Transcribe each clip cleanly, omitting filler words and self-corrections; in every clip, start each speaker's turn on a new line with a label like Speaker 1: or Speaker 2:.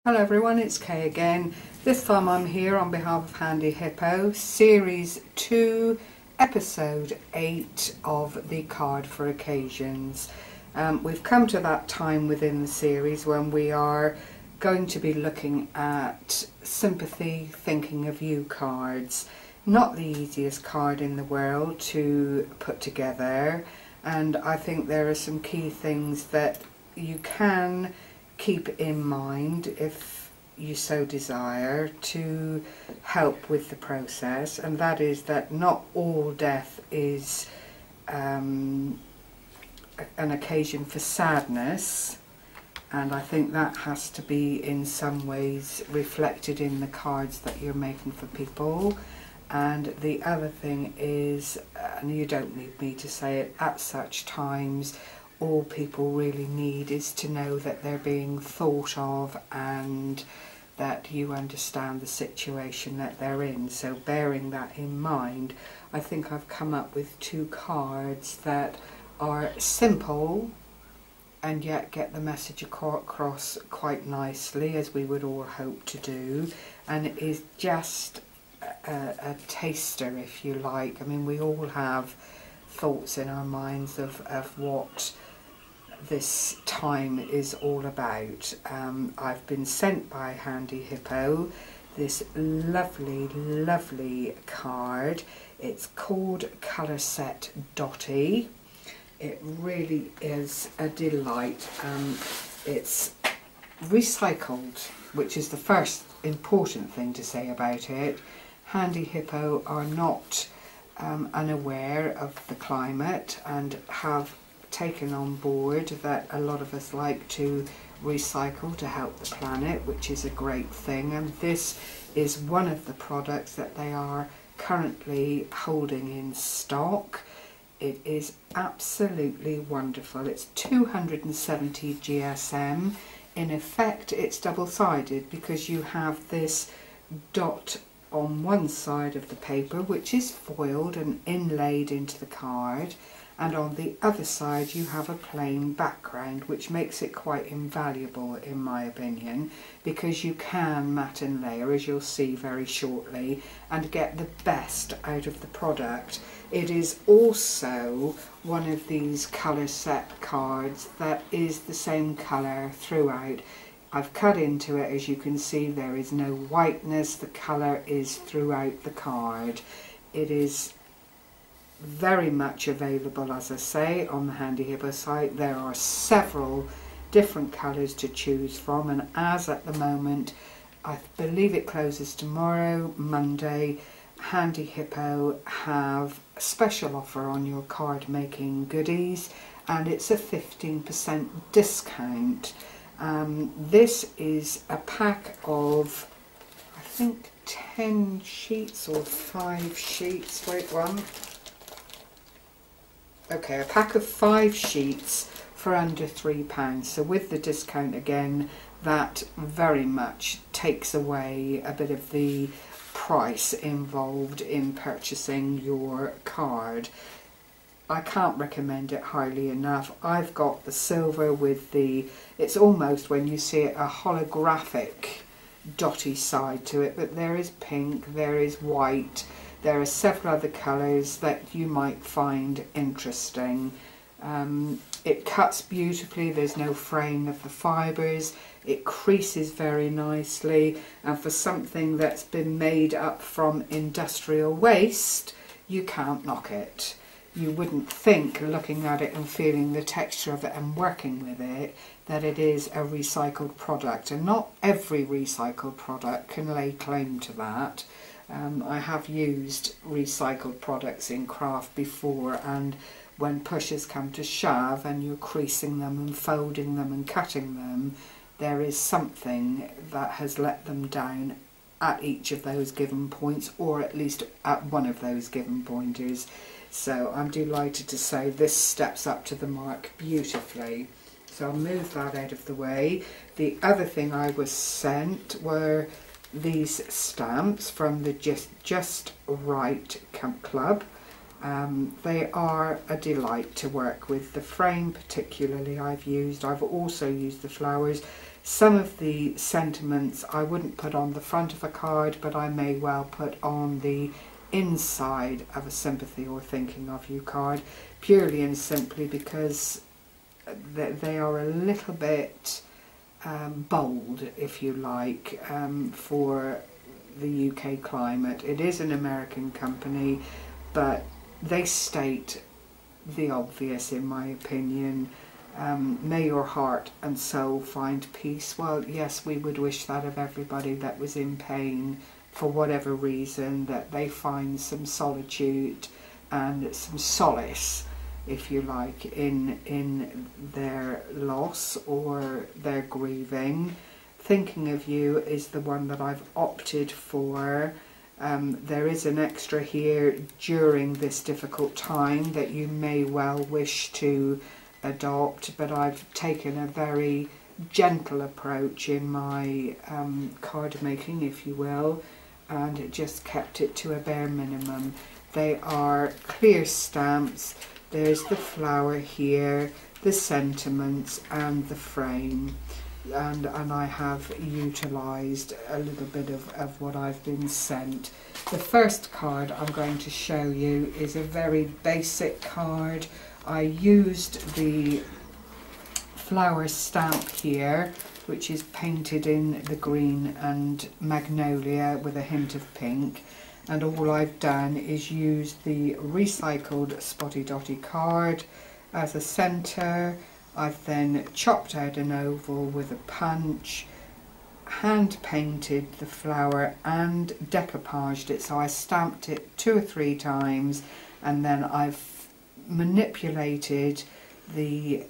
Speaker 1: Hello everyone, it's Kay again. This time I'm here on behalf of Handyhippo, Series 2, Episode 8 of the Card for Occasions. We've come to that time within the series when we are going to be looking at Sympathy, Thinking of You cards. Not the easiest card in the world to put together, and I think there are some key things that you can keep in mind if you so desire to help with the process, and that is that not all death is an occasion for sadness, and I think that has to be in some ways reflected in the cards that you're making for people. And the other thing is, and you don't need me to say it, at such times all people really need is to know that they're being thought of and that you understand the situation that they're in. So bearing that in mind, I think I've come up with two cards that are simple and yet get the message across quite nicely, as we would all hope to do, and it is just a taster, if you like. I mean, we all have thoughts in our minds of what this time is all about. I've been sent by Handyhippo this lovely card. It's called Colour Set Dotty. It really is a delight. It's recycled, which is the first important thing to say about it. Handyhippo are not unaware of the climate and have taken on board that a lot of us like to recycle to help the planet, which is a great thing, and this is one of the products that they are currently holding in stock. It is absolutely wonderful. It's 270 GSM. In effect, it's double-sided because you have this dot on one side of the paper, which is foiled and inlaid into the card, and on the other side you have a plain background, which makes it quite invaluable in my opinion, because you can mat and layer, as you'll see very shortly, and get the best out of the product. It is also one of these colour set cards that is the same colour throughout. I've cut into it, as you can see. There is no whiteness, the colour is throughout the card. It is very much available, as I say, on the Handyhippo site. There are several different colours to choose from, and as at the moment, I believe it closes tomorrow, Monday, Handyhippo have a special offer on your card making goodies, and it's a 15% discount. This is a pack of, I think, 10 sheets or 5 sheets. Wait, one. Okay, a pack of 5 sheets for under £3. So with the discount again, that very much takes away a bit of the price involved in purchasing your card. I can't recommend it highly enough. I've got the silver with the, it's almost, when you see it, a holographic dotty side to it, but there is pink, there is white, there are several other colours that you might find interesting. It cuts beautifully, there's no fraying of the fibres, it creases very nicely, and for something that's been made up from industrial waste, you can't knock it. You wouldn't think, looking at it and feeling the texture of it and working with it, that it is a recycled product, and not every recycled product can lay claim to that. I have used recycled products in craft before, and when push has come to shove and you're creasing them and folding them and cutting them, there is something that has let them down at each of those given points, or at least at one of those given pointers. So I'm delighted to say this steps up to the mark beautifully. So I'll move that out of the way. The other thing I was sent were these stamps from the Just Right Club. They are a delight to work with. The frame particularly I've also used the flowers. Some of the sentiments I wouldn't put on the front of a card, but I may well put on the inside of a sympathy or thinking of you card, purely and simply because they are a little bit bold, if you like, for the UK climate. It is an American company, but they state the obvious, in my opinion. May your heart and soul find peace. Well, yes, we would wish that of everybody that was in pain for whatever reason, that they find some solitude and some solace, if you like, in their loss or their grieving. Thinking of you is the one that I've opted for. There is an extra here during this difficult time that you may well wish to adopt, but I've taken a very gentle approach in my card making, if you will, and just kept it to a bare minimum. They are clear stamps. There's the flower here, the sentiments and the frame, and I have utilised a little bit of what I've been sent. The first card I'm going to show you is a very basic card. I used the flower stamp here, which is painted in the green and magnolia with a hint of pink, and all I've done is use the recycled spotty dotty card as a centre. I've then chopped out an oval with a punch, hand painted the flower and decoupaged it, so I stamped it 2 or 3 times, and then I've manipulated the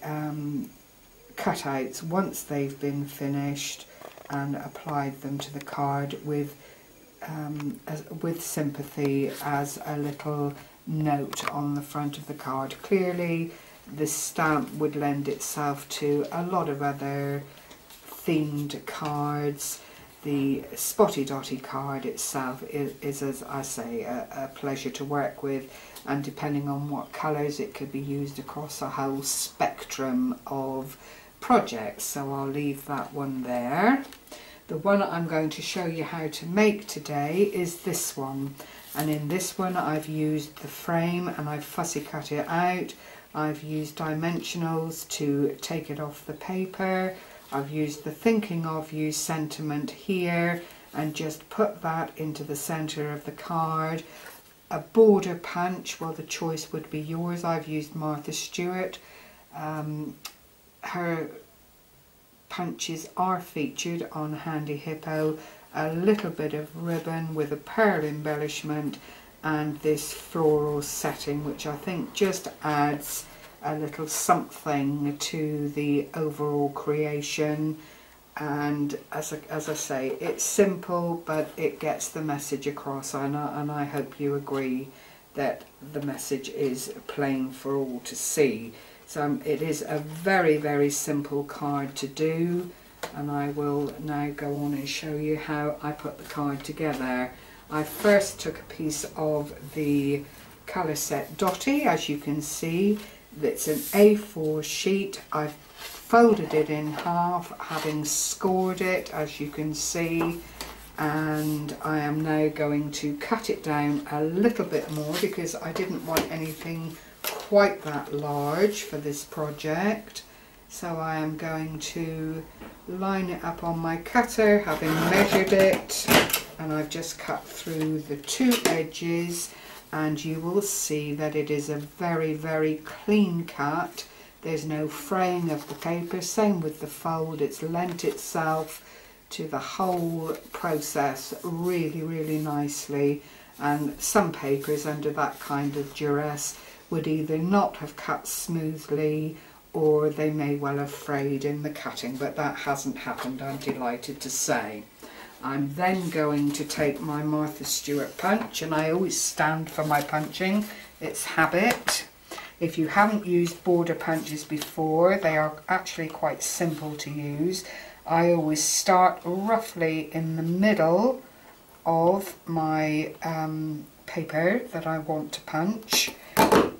Speaker 1: cutouts once they've been finished and applied them to the card with sympathy as a little note on the front of the card. Clearly this stamp would lend itself to a lot of other themed cards. The spotty dotty card itself is, as I say, a pleasure to work with, and depending on what colours, it could be used across a whole spectrum of projects, so I'll leave that one there. The one I'm going to show you how to make today is this one, and in this one I've used the frame and I've fussy cut it out. I've used dimensionals to take it off the paper. I've used the thinking of you sentiment here and just put that into the centre of the card. A border punch, well, the choice would be yours. I've used Martha Stewart. Her punches are featured on Handyhippo. A little bit of ribbon with a pearl embellishment and this floral setting, which I think just adds a little something to the overall creation. And as I say, it's simple, but it gets the message across, and I hope you agree that the message is plain for all to see. So it is a very, very simple card to do, and I will now go on and show you how I put the card together. I first took a piece of the colour set Dotty, as you can see. It's an A4 sheet. I've folded it in half, having scored it, as you can see, and I am now going to cut it down a little bit more because I didn't want anything quite that large for this project. So I am going to line it up on my cutter, having measured it, and I've just cut through the 2 edges, and you will see that it is a very, very clean cut. There's no fraying of the paper. Same with the fold. It's lent itself to the whole process really, really nicely, and some papers under that kind of duress would either not have cut smoothly or they may well have frayed in the cutting, but that hasn't happened, I'm delighted to say. I'm then going to take my Martha Stewart punch, and I always stand for my punching, it's habit. If you haven't used border punches before, they are actually quite simple to use. I always start roughly in the middle of my paper that I want to punch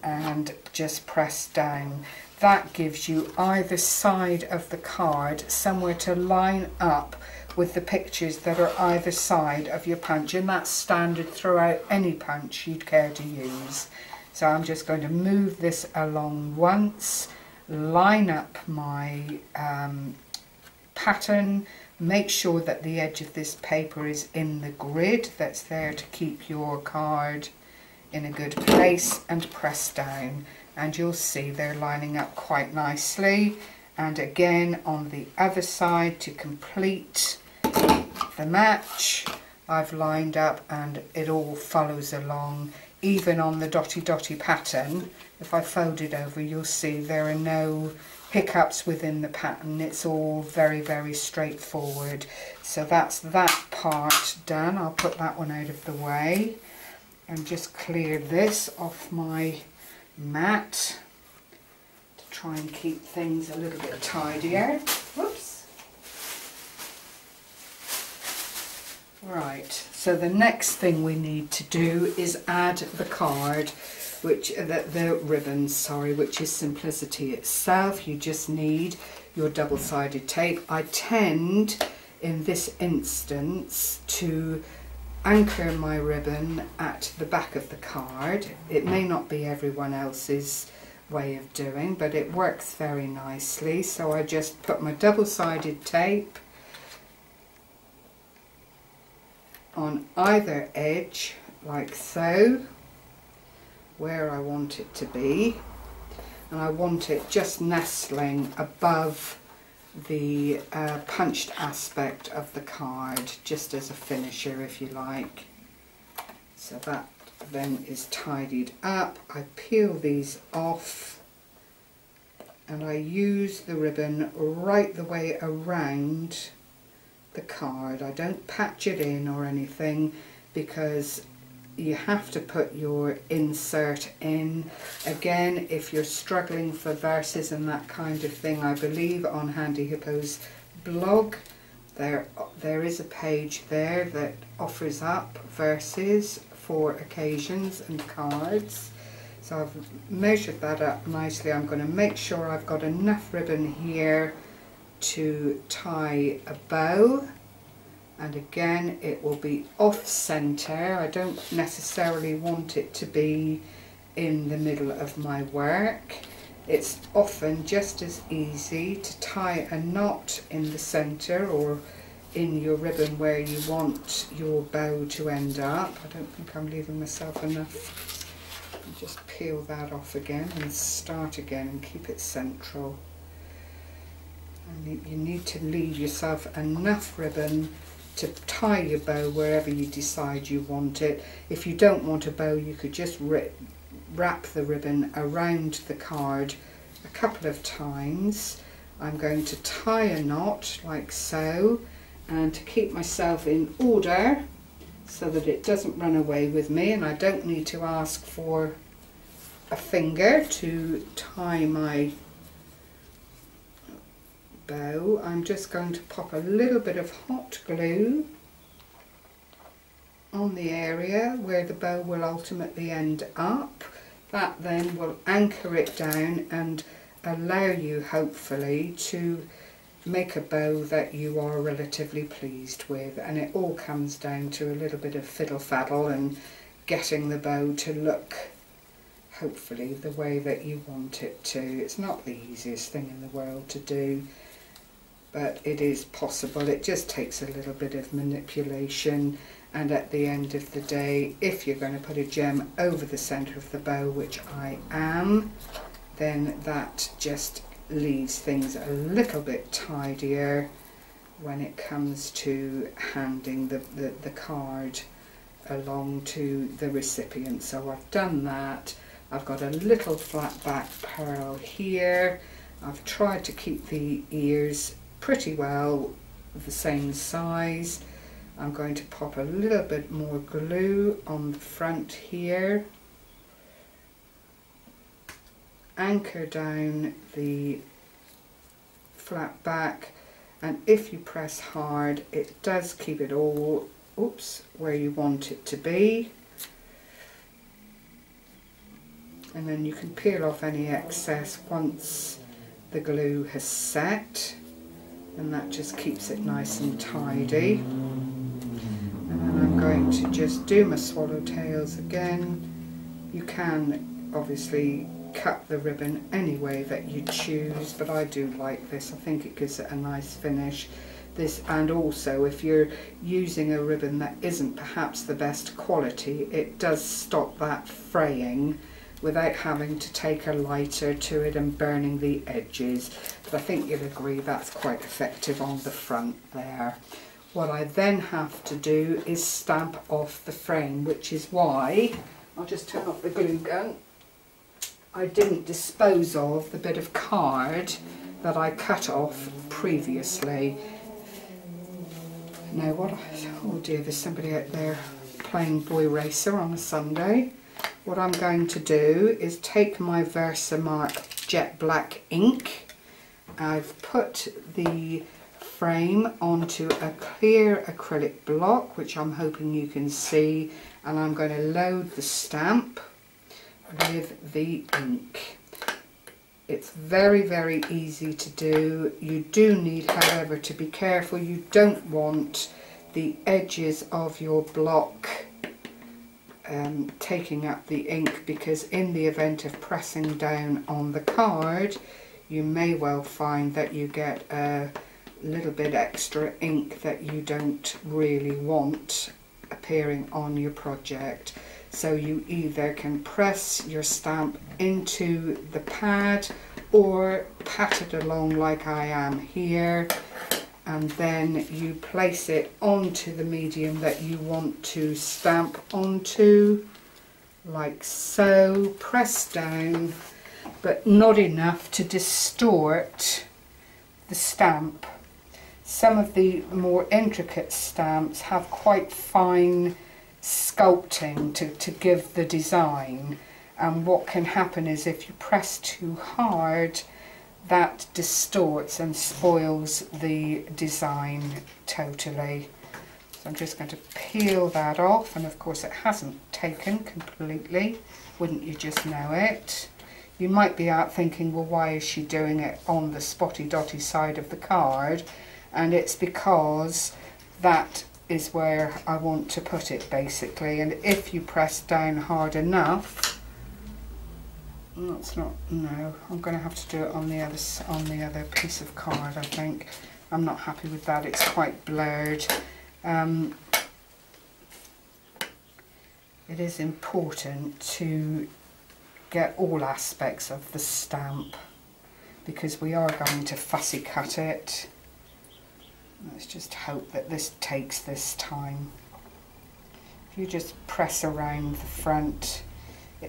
Speaker 1: and just press down. that gives you either side of the card somewhere to line up with the pictures that are either side of your punch, and that's standard throughout any punch you'd care to use. So I'm just going to move this along once, line up my pattern, make sure that the edge of this paper is in the grid that's there to keep your card in a good place, and press down, and you'll see they're lining up quite nicely. And again on the other side, to complete the match, I've lined up and it all follows along. Even on the dotty pattern, if I fold it over, you'll see there are no hiccups within the pattern. It's all very straightforward. So that's that part done. I'll put that one out of the way and just clear this off my mat to try and keep things a little bit tidier. Whoops. Right, so the next thing we need to do is add the card, which the ribbon, sorry, which is Simplicity itself. You just need your double-sided tape. I tend, in this instance, to anchor my ribbon at the back of the card. It may not be everyone else's way of doing, but it works very nicely. So I just put my double-sided tape on either edge, like so, where I want it to be, and I want it just nestling above the punched aspect of the card, just as a finisher if you like. So that then is tidied up. I peel these off and I use the ribbon right the way around the card. I don't patch it in or anything, because you have to put your insert in. Again, if you're struggling for verses and that kind of thing, I believe on Handyhippo's blog there is a page there that offers up verses for occasions and cards. So I've measured that up nicely. I'm going to make sure I've got enough ribbon here to tie a bow, and again it will be off center. I don't necessarily want it to be in the middle of my work. It's often just as easy to tie a knot in the center or in your ribbon where you want your bow to end up. I don't think I'm leaving myself enough. I'll just peel that off again and start again and keep it central. And you need to leave yourself enough ribbon to tie your bow wherever you decide you want it. If you don't want a bow, you could just wrap the ribbon around the card a couple of times. I'm going to tie a knot like so, and to keep myself in order so that it doesn't run away with me and I don't need to ask for a finger to tie my bow, I'm just going to pop a little bit of hot glue on the area where the bow will ultimately end up. That then will anchor it down and allow you hopefully to make a bow that you are relatively pleased with. And it all comes down to a little bit of fiddle faddle and getting the bow to look hopefully the way that you want it to. It's not the easiest thing in the world to do, but it is possible. It just takes a little bit of manipulation, and at the end of the day, if you're going to put a gem over the centre of the bow, which I am, then that just leaves things a little bit tidier when it comes to handing the card along to the recipient. So I've done that. I've got a little flat back pearl here. I've tried to keep the ears pretty well the same size. I'm going to pop a little bit more glue on the front here, anchor down the flat back, and if you press hard it does keep it all where you want it to be. and then you can peel off any excess once the glue has set, and that just keeps it nice and tidy. And then I'm going to just do my swallowtails again. You can obviously cut the ribbon any way that you choose, but I do like this. I think it gives it a nice finish. This, and also if you're using a ribbon that isn't perhaps the best quality, it does stop that fraying without having to take a lighter to it and burning the edges. But I think you'll agree that's quite effective on the front there. What I then have to do is stamp off the frame, which is why I'll just turn off the glue gun. I didn't dispose of the bit of card that I cut off previously. Now what, oh dear, there's somebody out there playing Boy Racer on a Sunday. What I'm going to do is take my Versamark Jet Black ink. I've put the frame onto a clear acrylic block, which I'm hoping you can see, and I'm going to load the stamp with the ink. It's very, very easy to do. You do need, however, to be careful. You don't want the edges of your block taking up the ink, because in the event of pressing down on the card, you may well find that you get a little bit extra ink that you don't really want appearing on your project. So you either can press your stamp into the pad or pat it along like I am here, and then you place it onto the medium that you want to stamp onto, like so. Press down, but not enough to distort the stamp. Some of the more intricate stamps have quite fine sculpting to give the design, and what can happen is if you press too hard, that distorts and spoils the design totally. So I'm just going to peel that off, and of course it hasn't taken completely, wouldn't you just know it? You might be out thinking, well, why is she doing it on the spotty dotty side of the card? And it's because that is where I want to put it, basically. And if you press down hard enough, that's not, no, I'm going to have to do it on the other piece of card, I think. I'm not happy with that, it's quite blurred. It is important to get all aspects of the stamp, because we are going to fussy cut it. Let's just hope that this takes this time. If you just press around the front.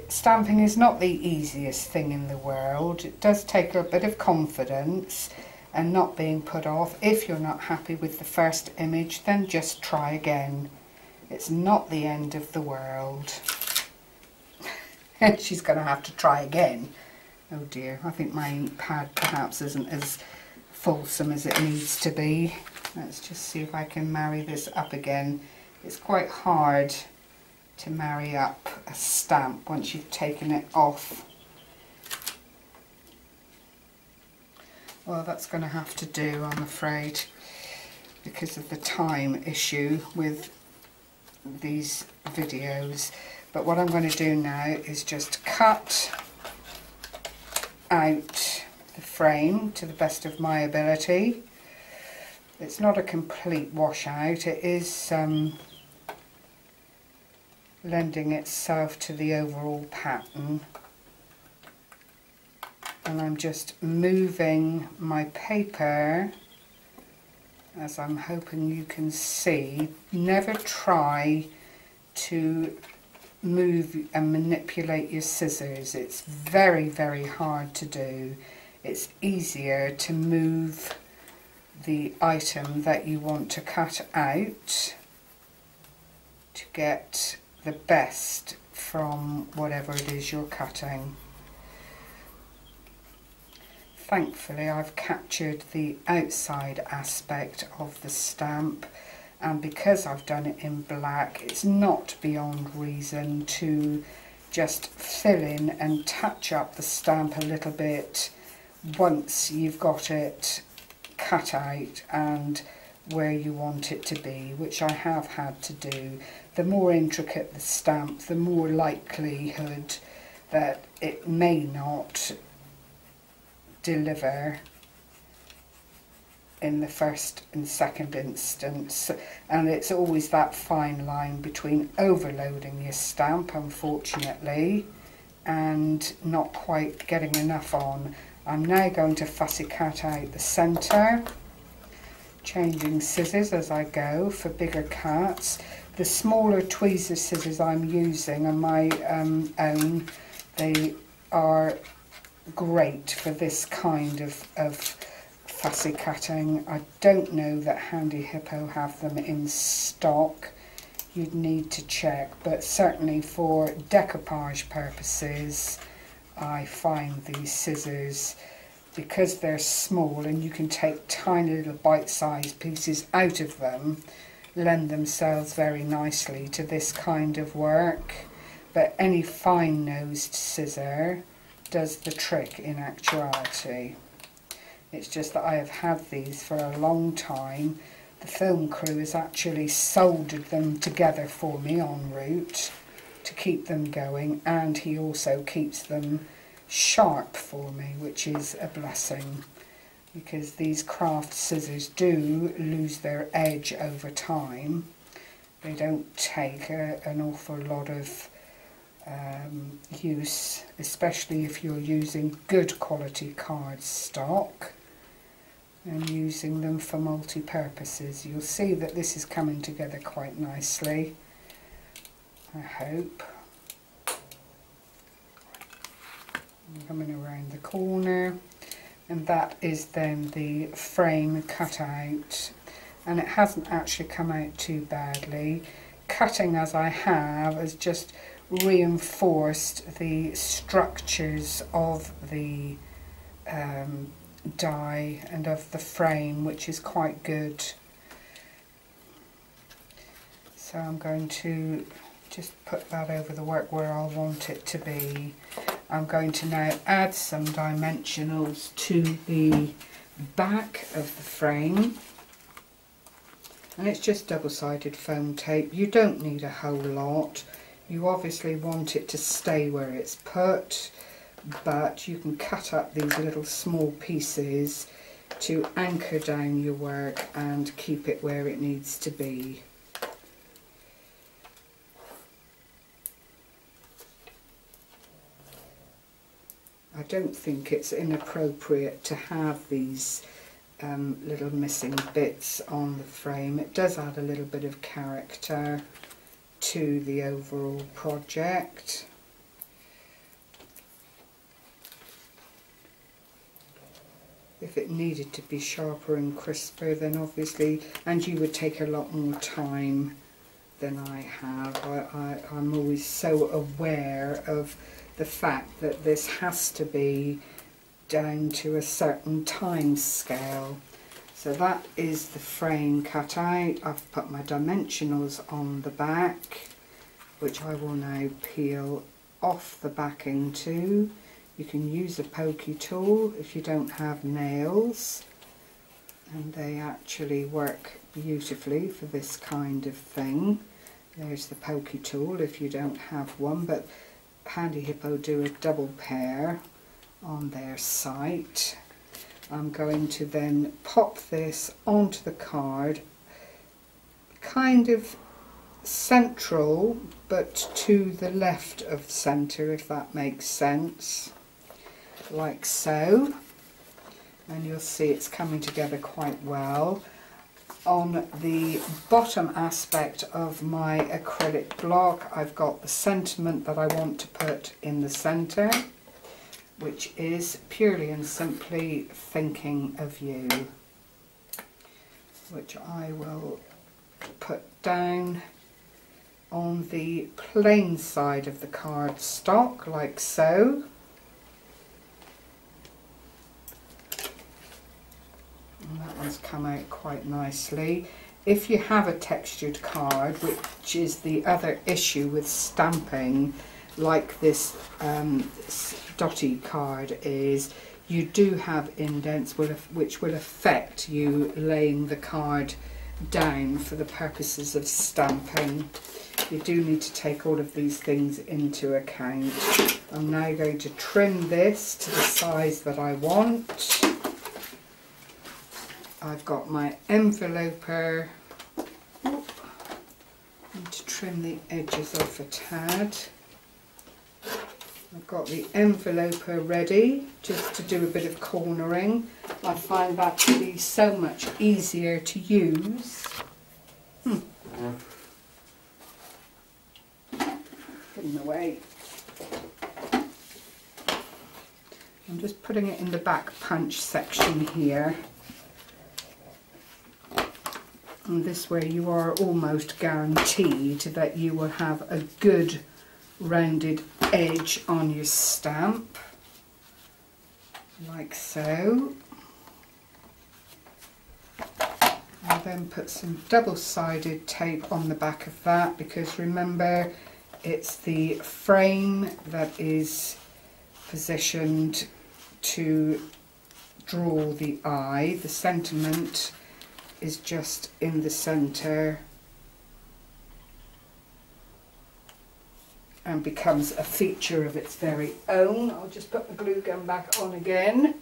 Speaker 1: Stamping is not the easiest thing in the world. It does take a bit of confidence and not being put off. If you're not happy with the first image, then just try again. It's not the end of the world. And she's going to have to try again. Oh dear, I think my ink pad perhaps isn't as fulsome as it needs to be. Let's just see if I can marry this up again. It's quite hard to marry up a stamp once you've taken it off. Well, that's going to have to do, I'm afraid, because of the time issue with these videos. But what I'm going to do now is just cut out the frame to the best of my ability. It's not a complete washout, it is lending itself to the overall pattern, and I'm just moving my paper, as I'm hoping you can see. Never try to move and manipulate your scissors. It's very, very hard to do. It's easier to move the item that you want to cut out to get the best from whatever it is you're cutting. Thankfully, I've captured the outside aspect of the stamp, and because I've done it in black, it's not beyond reason to just fill in and touch up the stamp a little bit once you've got it cut out and where you want it to be, which I have had to do. The more intricate the stamp, the more likelihood that it may not deliver in the first and second instance, and it's always that fine line between overloading your stamp, unfortunately, and not quite getting enough on. I'm now going to fussy cut out the centre, changing scissors as I go for bigger cuts. The smaller tweezer scissors I'm using are my own. They are great for this kind of fussy cutting. I don't know that Handyhippo have them in stock. You'd need to check, but certainly for decoupage purposes I find these scissors, because they're small and you can take tiny little bite-sized pieces out of them, lend themselves very nicely to this kind of work. But any fine-nosed scissor does the trick in actuality. It's just that I have had these for a long time. The film crew has actually soldered them together for me en route to keep them going, and he also keeps them sharp for me, which is a blessing, because these craft scissors do lose their edge over time. They don't take an awful lot of use, especially if you're using good quality card stock and using them for multi-purposes. You'll see that this is coming together quite nicely, I hope. I'm coming around the corner, and that is then the frame cut out, and it hasn't actually come out too badly. Cutting as I have has just reinforced the structures of the die and of the frame, which is quite good. So I'm going to just put that over the work where I want it to be. I'm going to now add some dimensionals to the back of the frame, and it's just double-sided foam tape. You don't need a whole lot. You obviously want it to stay where it's put, but you can cut up these little small pieces to anchor down your work and keep it where it needs to be. I don't think it's inappropriate to have these little missing bits on the frame. It does add a little bit of character to the overall project. If it needed to be sharper and crisper, then obviously, and you would take a lot more time than I have. I'm always so aware of the fact that this has to be down to a certain time scale. So that is the frame cut out. I've put my dimensionals on the back, which I will now peel off the backing too. You can use a pokey tool if you don't have nails, and they actually work beautifully for this kind of thing. There's the pokey tool if you don't have one, but Handyhippo do a double pair on their site. I'm going to then pop this onto the card, kind of central but to the left of centre, if that makes sense, like so, and you'll see it's coming together quite well. On the bottom aspect of my acrylic block, I've got the sentiment that I want to put in the centre, which is purely and simply thinking of you, which I will put down on the plain side of the card stock, like so. And that one's come out quite nicely. If you have a textured card, which is the other issue with stamping, like this dotty card is you do have indents which will affect you laying the card down for the purposes of stamping. You do need to take all of these things into account. I'm now going to trim this to the size that I want. I've got my enveloper. Need to trim the edges off a tad. I've got the enveloper ready just to do a bit of cornering. I find that to be so much easier to use. Put them away. I'm just putting it in the back punch section here. And this way you are almost guaranteed that you will have a good rounded edge on your stamp, like so. I'll then put some double-sided tape on the back of that, because remember, it's the frame that is positioned to draw the eye. The sentiment is just in the centre and becomes a feature of its very own. I'll just put the glue gun back on again.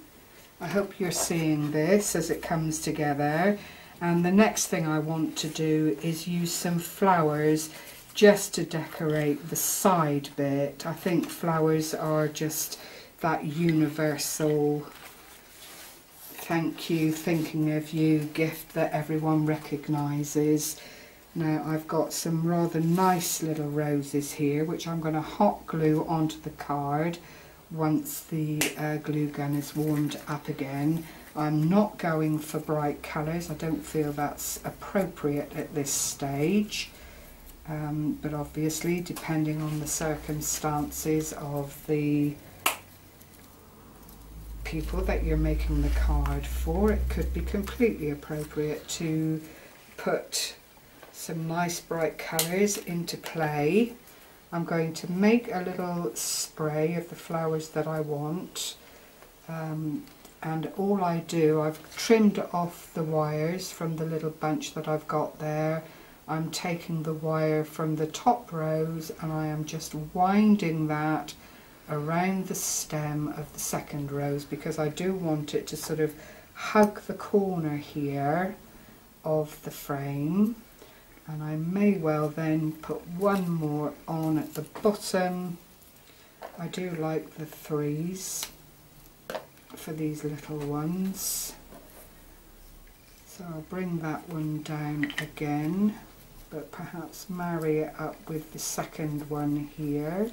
Speaker 1: I hope you're seeing this as it comes together. And the next thing I want to do is use some flowers just to decorate the side bit. I think flowers are just that universal thank you, thinking of you gift that everyone recognises. Now I've got some rather nice little roses here which I'm going to hot glue onto the card once the glue gun is warmed up again. I'm not going for bright colours, I don't feel that's appropriate at this stage, but obviously depending on the circumstances of the people that you're making the card for, it could be completely appropriate to put some nice bright colours into play. I'm going to make a little spray of the flowers that I want, and all I do, I've trimmed off the wires from the little bunch that I've got there. I'm taking the wire from the top rows and I am just winding that around the stem of the second rows, because I do want it to sort of hug the corner here of the frame. And I may well then put one more on at the bottom. I do like the threes for these little ones, so I'll bring that one down again, but perhaps marry it up with the second one here.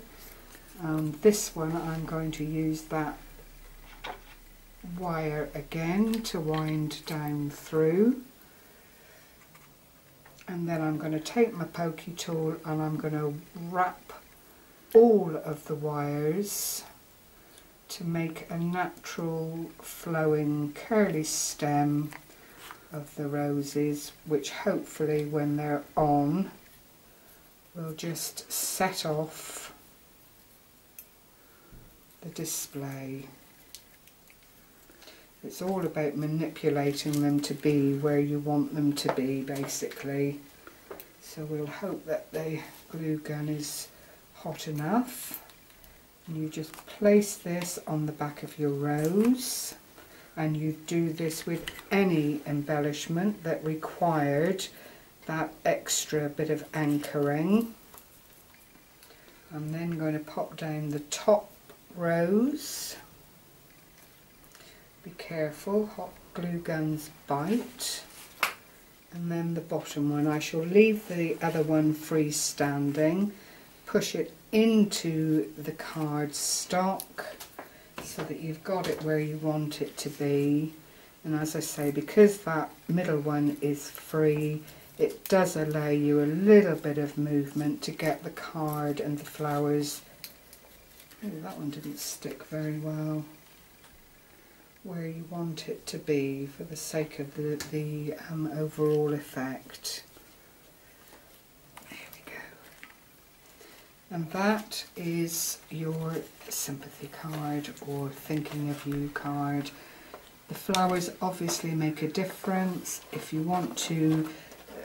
Speaker 1: And this one I'm going to use that wire again to wind down through, and then I'm going to take my pokey tool and I'm going to wrap all of the wires to make a natural flowing curly stem of the roses, which hopefully when they're on will just set off the display. It's all about manipulating them to be where you want them to be, basically. So we'll hope that the glue gun is hot enough. And you just place this on the back of your rose, and you do this with any embellishment that required that extra bit of anchoring. I'm then going to pop down the top rows. Be careful, hot glue guns bite. And then the bottom one, I shall leave the other one freestanding, push it into the card stock so that you've got it where you want it to be. And as I say, because that middle one is free, it does allow you a little bit of movement to get the card and the flowers. Oh, that one didn't stick very well. Where you want it to be for the sake of the overall effect. There we go. And that is your sympathy card or thinking of you card. The flowers obviously make a difference. If you want to,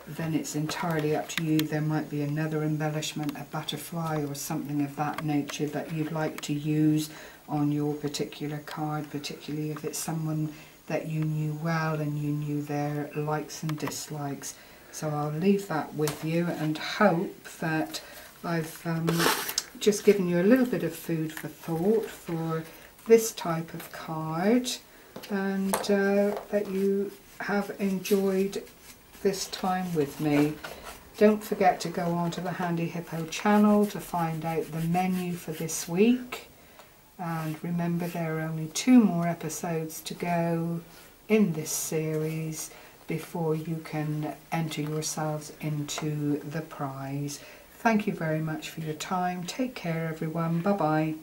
Speaker 1: then it's entirely up to you. There might be another embellishment, a butterfly or something of that nature that you'd like to use on your particular card, particularly if it's someone that you knew well and you knew their likes and dislikes. So I'll leave that with you and hope that I've just given you a little bit of food for thought for this type of card, and that you have enjoyed this time with me. Don't forget to go onto the Handyhippo channel to find out the menu for this week, and remember there are only 2 more episodes to go in this series before you can enter yourselves into the prize. Thank you very much for your time. Take care everyone. Bye bye.